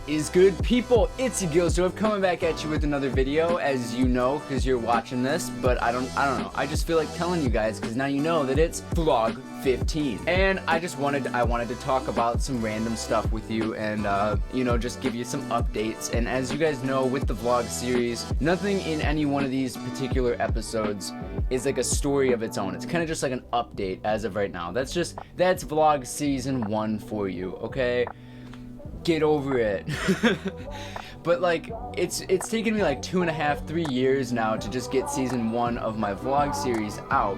Is good, people? It's Jagilsdorf coming back at you with another video, as you know, because you're watching this. But I don't know. I just feel like telling you guys because now you know that it's vlog 15, and I wanted to talk about some random stuff with you, and just give you some updates. And as you guys know, with the vlog series, nothing in any one of these particular episodes is like a story of its own. It's kind of just like an update as of right now. That's vlog season 1 for you, okay? Get over it. But like it's taken me like 2.5-3 years now to just get season 1 of my vlog series out,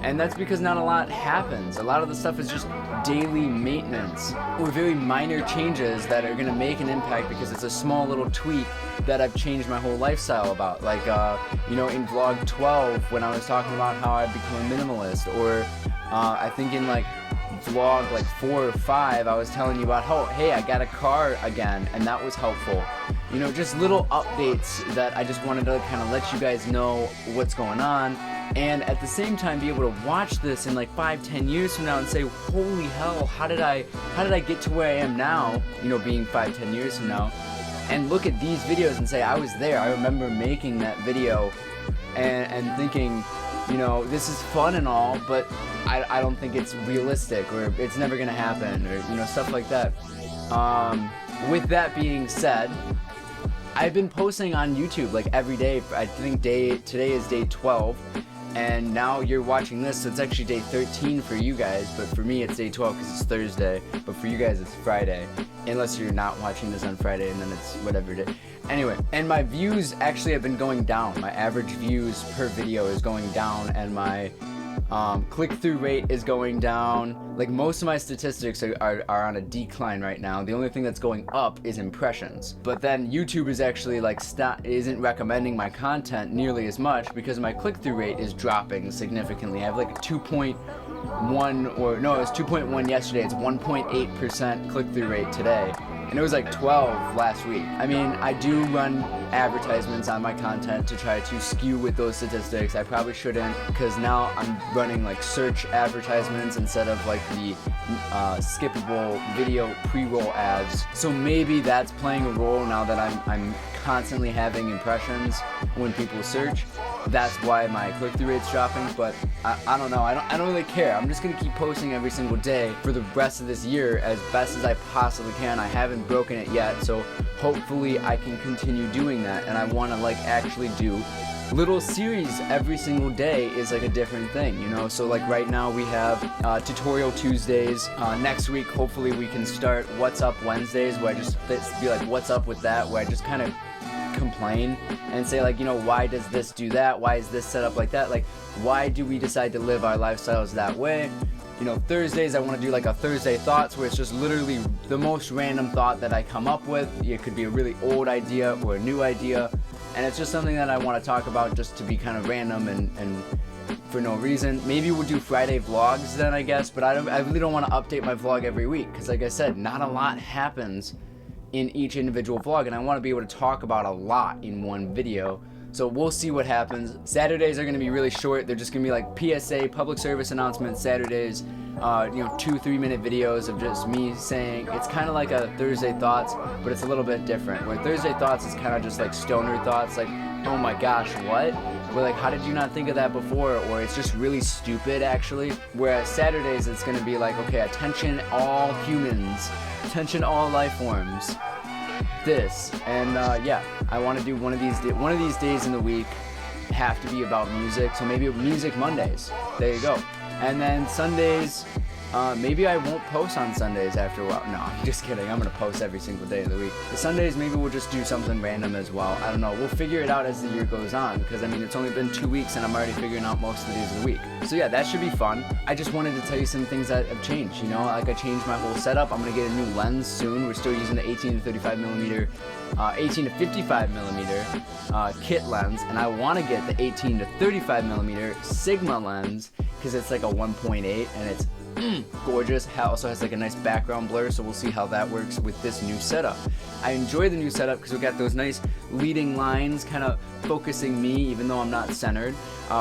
and that's because not a lot happens. A lot of the stuff is just daily maintenance or very minor changes that are gonna make an impact because it's a small little tweak that I've changed my whole lifestyle about. Like in vlog 12 when I was talking about how I've become a minimalist, or I think in like vlog like 4 or 5 I was telling you about how, hey, I got a car again, and that was helpful. Just little updates that I just wanted to kind of let you guys know what's going on, and at the same time be able to watch this in like 5-10 years from now and say, holy hell, how did I get to where I am now, being 5-10 years from now, and look at these videos and say, I was there. I remember making that video and thinking, this is fun and all, but I don't think it's realistic, or it's never gonna happen, or stuff like that. With that being said, I've been posting on YouTube like every day. I think today is day 12, and now you're watching this, so it's actually day 13 for you guys, but for me it's day 12 because it's Thursday, but for you guys it's Friday, unless you're not watching this on Friday, and then it's whatever day. Anyway, and my views actually have been going down. My average views per video is going down, and my click-through rate is going down. Like, most of my statistics are on a decline right now. The only thing that's going up is impressions. But then YouTube is actually like isn't recommending my content nearly as much because my click-through rate is dropping significantly. I have like a 2.1, or no, it was 2.1 yesterday. It's 1.8% click-through rate today, and it was like 12 last week. I mean, I do run advertisements on my content to try to skew with those statistics. I probably shouldn't, because now I'm running like search advertisements instead of like the skippable video pre-roll ads. So maybe that's playing a role now that I'm constantly having impressions when people search. That's why my click-through rate's dropping, but I don't know. I don't really care. I'm just gonna keep posting every single day for the rest of this year as best as I possibly can. I haven't broken it yet, so hopefully I can continue doing that, and I want to like actually do little series every single day is like a different thing, so like right now we have tutorial Tuesdays. Next week hopefully we can start What's Up Wednesdays, where I just be like, what's up with that, where I just kind of complain and say like, why does this do that, why is this set up like that, like why do we decide to live our lifestyles that way. Thursdays I want to do like a Thursday thoughts, where it's just literally the most random thought that I come up with. It could be a really old idea or a new idea, and it's just something that I want to talk about just to be kind of random and for no reason. Maybe we'll do Friday vlogs then, I guess, but I really don't want to update my vlog every week, because like I said, not a lot happens in each individual vlog, and I want to be able to talk about a lot in one video. So we'll see what happens. Saturdays are going to be really short. They're just going to be like PSA, public service announcements Saturdays, 2-3 minute videos of just me saying, it's kind of like a Thursday Thoughts, but it's a little bit different. Where Thursday Thoughts is kind of just like stoner thoughts, like, oh my gosh, what? Or like, how did you not think of that before? Or it's just really stupid, actually. Whereas Saturdays, it's going to be like, okay, attention all humans, attention all life forms. This, and yeah, I want to do one of these days in the week have to be about music, so maybe Music Mondays, there you go. And then Sundays, maybe I won't post on Sundays after a while. No, I'm just kidding. I'm gonna post every single day of the week. The Sundays, maybe we'll just do something random as well. I don't know. We'll figure it out as the year goes on, because I mean, it's only been 2 weeks and I'm already figuring out most of the days of the week. So yeah, that should be fun. I just wanted to tell you some things that have changed. Like I changed my whole setup. I'm gonna get a new lens soon. We're still using the 18 to 35 millimeter, 18 to 55 millimeter kit lens, and I want to get the 18 to 35 millimeter Sigma lens, because it's like a 1.8 and it's gorgeous. It also has like a nice background blur, so we'll see how that works with this new setup. I enjoy the new setup because we got those nice leading lines kind of focusing me even though I'm not centered.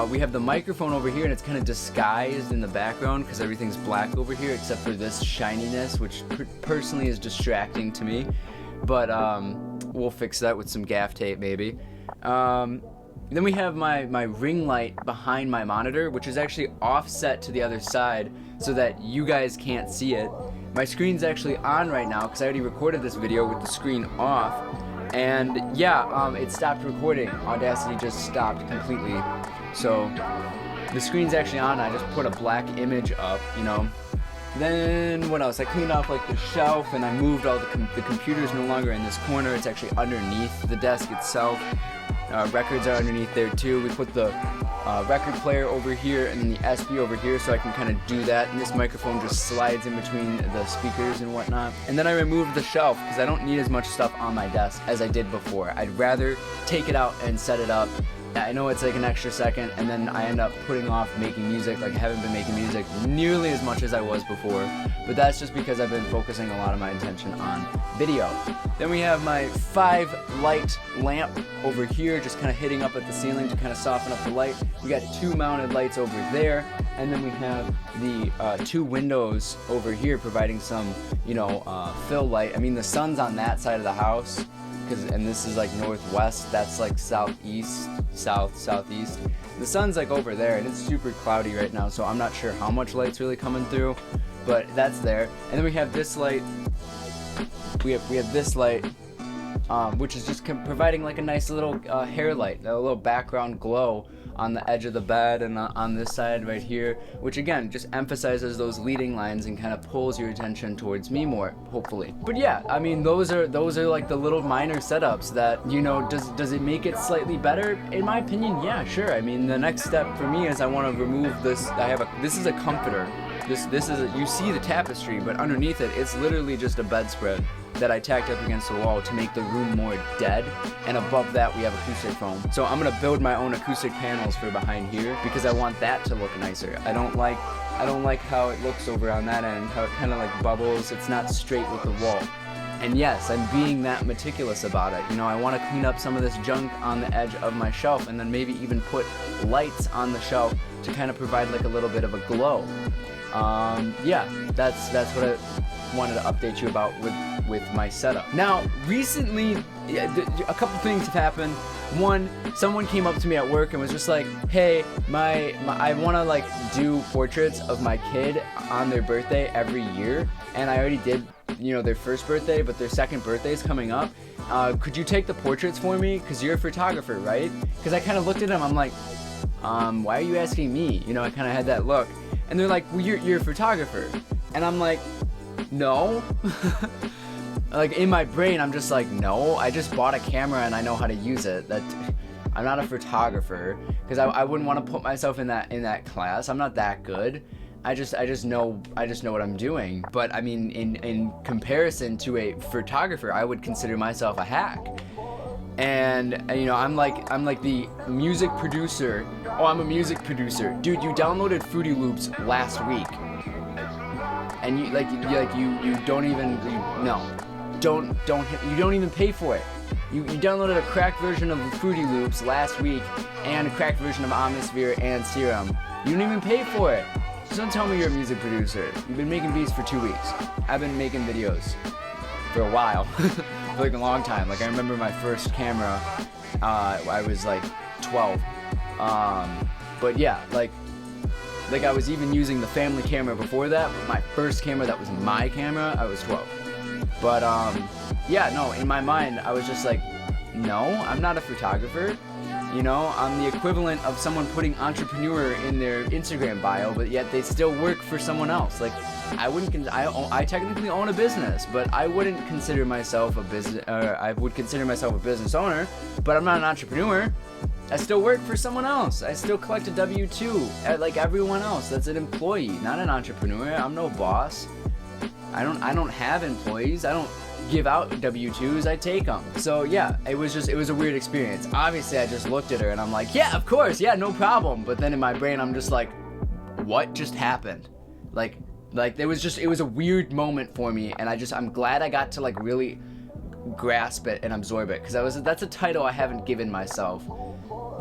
We have the microphone over here and it's kind of disguised in the background because everything's black over here except for this shininess, which personally is distracting to me. but we'll fix that with some gaff tape maybe. Then we have my ring light behind my monitor, which is actually offset to the other side so that you guys can't see it. My screen's actually on right now because I already recorded this video with the screen off. And yeah, it stopped recording. Audacity just stopped completely. So the screen's actually on. I just put a black image up, you know. Then what else? I cleaned off like the shelf and I moved all the computer's no longer in this corner. It's actually underneath the desk itself. Records are underneath there too. We put the record player over here and then the SB over here so I can kind of do that, and this microphone just slides in between the speakers and whatnot. And then I removed the shelf because I don't need as much stuff on my desk as I did before. I'd rather take it out and set it up. I know it's like an extra second, and then I end up putting off making music. Like I haven't been making music nearly as much as I was before, but that's just because I've been focusing a lot of my attention on video. Then we have my 5 light lamp over here, just kind of hitting up at the ceiling to kind of soften up the light. We got 2 mounted lights over there, and then we have the 2 windows over here providing some, you know, fill light. I mean, the sun's on that side of the house, and this is like northwest, that's like southeast, southeast. The sun's like over there, and it's super cloudy right now, so I'm not sure how much light's really coming through, but that's there. And then we have this light. We have this light, which is just providing like a nice little hair light, a little background glow on the edge of the bed and on this side right here, which again just emphasizes those leading lines and kind of pulls your attention towards me more, hopefully. But yeah, I mean, those are like the little minor setups that, you know, does it make it slightly better? In my opinion, yeah, sure. I mean, the next step for me is I want to remove this. This is a comforter. This is you see the tapestry, but underneath it, it's literally just a bedspread that I tacked up against the wall to make the room more dead, and above that we have acoustic foam. So I'm gonna build my own acoustic panels for behind here because I want that to look nicer. I don't like how it looks over on that end, how it kind of like bubbles. It's not straight with the wall. And yes, I'm being that meticulous about it. You know, I want to clean up some of this junk on the edge of my shelf, and then maybe even put lights on the shelf to kind of provide like a little bit of a glow. Yeah, that's what I wanted to update you about with my setup. Now, recently, a couple things have happened. One, someone came up to me at work and was just like, hey, I want to like do portraits of my kid on their birthday every year, and I already did, you know, their first birthday, but their second birthday is coming up. Could you take the portraits for me? Because you're a photographer, right? Because I kind of looked at him, I'm like, why are you asking me? You know, I kind of had that look. And they're like, well, you're a photographer. And I'm like, no. Like in my brain, I'm just like, no, I just bought a camera and I know how to use it. I'm not a photographer, because I wouldn't want to put myself in that class. I'm not that good. I just know what I'm doing. But I mean, in comparison to a photographer, I would consider myself a hack. And you know, I'm like the music producer. Oh, I'm a music producer, dude. You downloaded Fruity Loops last week, and you don't even you don't even pay for it. You downloaded a cracked version of Fruity Loops last week and a cracked version of Omnisphere and Serum. You don't even pay for it. Just don't tell me you're a music producer. You've been making beats for 2 weeks. I've been making videos for a while. For like a long time. Like I remember my first camera, I was like 12. But yeah, like I was even using the family camera before that, but my first camera that was my camera, I was 12. But yeah, no, in my mind, I was just like, no, I'm not a photographer. You know, I'm the equivalent of someone putting entrepreneur in their Instagram bio, but yet they still work for someone else. Like, I technically own a business, but I wouldn't consider myself a business. I would consider myself a business owner, but I'm not an entrepreneur. I still work for someone else. I still collect a W-2 like everyone else. That's an employee, not an entrepreneur. I'm no boss. I don't have employees. I don't give out W-2s, I take them. So yeah, it was a weird experience. Obviously, I just looked at her and I'm like, yeah, of course, yeah, no problem. But then in my brain, I'm just like, what just happened? Like it was a weird moment for me, and I'm glad I got to like really grasp it and absorb it, because that's a title I haven't given myself.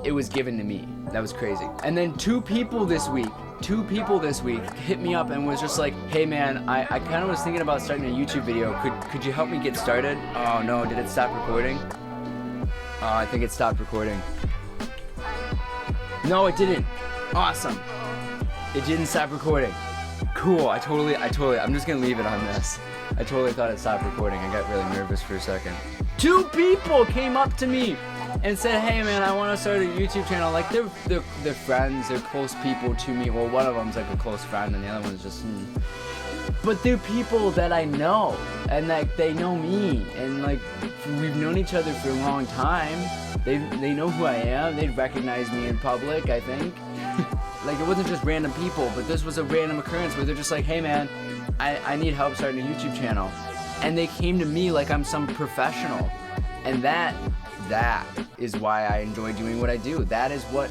It was given to me. That was crazy. And then 2 people this week 2 people this week hit me up and was just like, hey man, I kind of was thinking about starting a YouTube video. Could you help me get started? Oh no, did it stop recording? I think it stopped recording. No, it didn't. Awesome. It didn't stop recording. Cool. I'm just gonna leave it on this. I totally thought it stopped recording. I got really nervous for a second. 2 people came up to me and said, hey man, I want to start a YouTube channel. Like they're friends, they're close people to me. Well, one of them's like a close friend and the other one's just But they're people that I know, and like they know me, and like we've known each other for a long time. They know who I am. They'd recognize me in public, I think. Like it wasn't just random people, but this was a random occurrence where they're just like, hey man, I need help starting a YouTube channel. And they came to me like I'm some professional. And that is why I enjoy doing what I do. That is what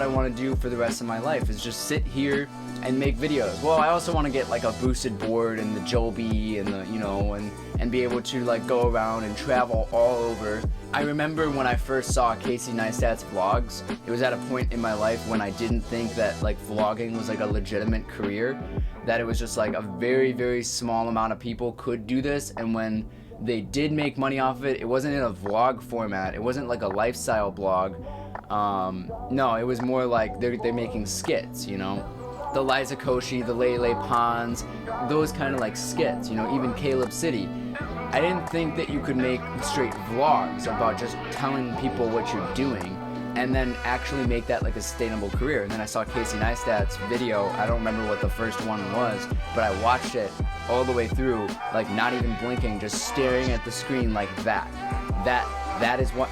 I want to do for the rest of my life, is just sit here and make videos. Well, I also want to get like a boosted board and the Joby and the, you know, and be able to like go around and travel all over. I remember when I first saw Casey Neistat's vlogs, it was at a point in my life when I didn't think that like vlogging was like a legitimate career, that it was just like a very, very small amount of people could do this, and when they did make money off of it, it wasn't in a vlog format. It wasn't like a lifestyle blog. No, it was more like they're making skits, you know? The Liza Koshy, the Lele Pons, those kind of like skits, you know, even Caleb City. I didn't think that you could make straight vlogs about just telling people what you're doing and then actually make that like a sustainable career. And then I saw Casey Neistat's video. I don't remember what the first one was, but I watched it all the way through, like not even blinking, just staring at the screen like that. That is what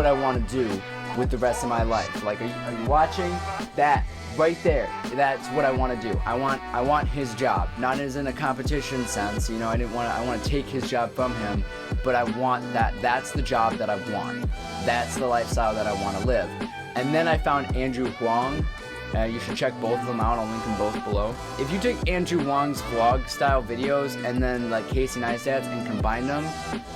I want to do with the rest of my life. Like, are you watching that? Right there, that's what I want to do. I want his job, not as in a competition sense, you know. I want to take his job from him, but I want that. That's the job that I want. That's the lifestyle that I want to live. And then I found Andrew Huang. You should check both of them out. I'll link them both below. If you take Andrew Huang's vlog style videos and then like Casey Neistat's and combine them,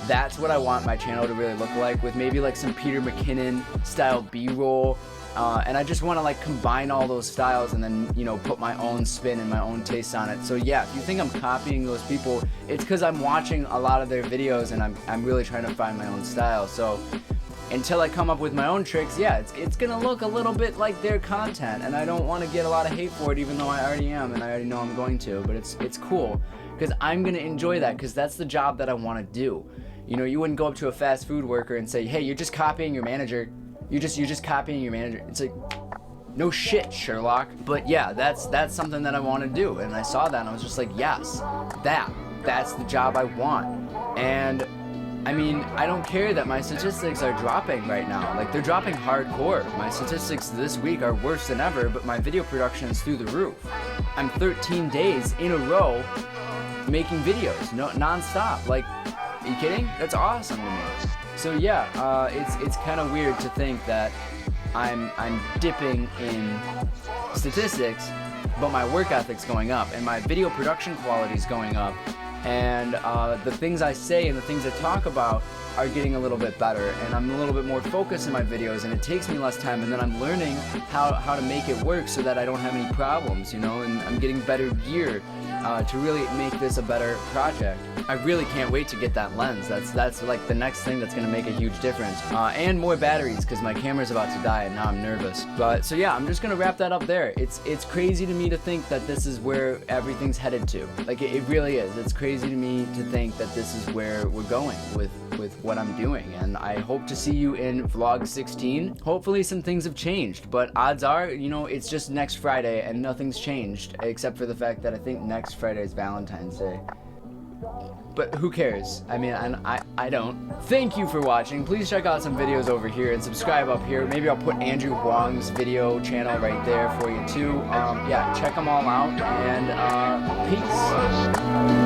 that's what I want my channel to really look like, with maybe like some Peter McKinnon style B-roll. And I just want to like combine all those styles and then, you know, put my own spin and my own taste on it. So yeah, if you think I'm copying those people, it's because I'm watching a lot of their videos and I'm really trying to find my own style. So until I come up with my own tricks, yeah, it's gonna look a little bit like their content, and I don't want to get a lot of hate for it, even though I already am, and I already know I'm going to. But it's cool because I'm gonna enjoy that, because that's the job that I want to do. You know, you wouldn't go up to a fast food worker and say, hey, you're just copying your manager. You're just copying your manager. It's like, no shit, Sherlock. But yeah, that's something that I want to do. And I saw that and I was just like, yes, that's the job I want. And I mean, I don't care that my statistics are dropping right now. Like, they're dropping hardcore. My statistics this week are worse than ever, but my video production is through the roof. I'm 13 days in a row making videos, non-stop. Like, are you kidding? That's awesome to me. So yeah, it's kind of weird to think that I'm dipping in statistics, but my work ethic's going up and my video production quality is going up, and the things I say and the things I talk about are getting a little bit better, and I'm a little bit more focused in my videos, and it takes me less time, and then I'm learning how to make it work so that I don't have any problems, you know, and I'm getting better gear to really make this a better project. I really can't wait to get that lens. That's like the next thing that's gonna make a huge difference. And more batteries, because my camera's about to die and now I'm nervous. But so yeah, I'm just gonna wrap that up there. It's crazy to me to think that this is where everything's headed to. Like, it really is. It's crazy to me to think that this is where we're going with what I'm doing, and I hope to see you in vlog 16. Hopefully some things have changed, but odds are, you know, it's just next Friday and nothing's changed, except for the fact that I think next Friday is Valentine's Day. But who cares? I mean, I don't. Thank you for watching. Please check out some videos over here and subscribe up here. Maybe I'll put Andrew Huang's video channel right there for you too. Yeah, check them all out, and peace.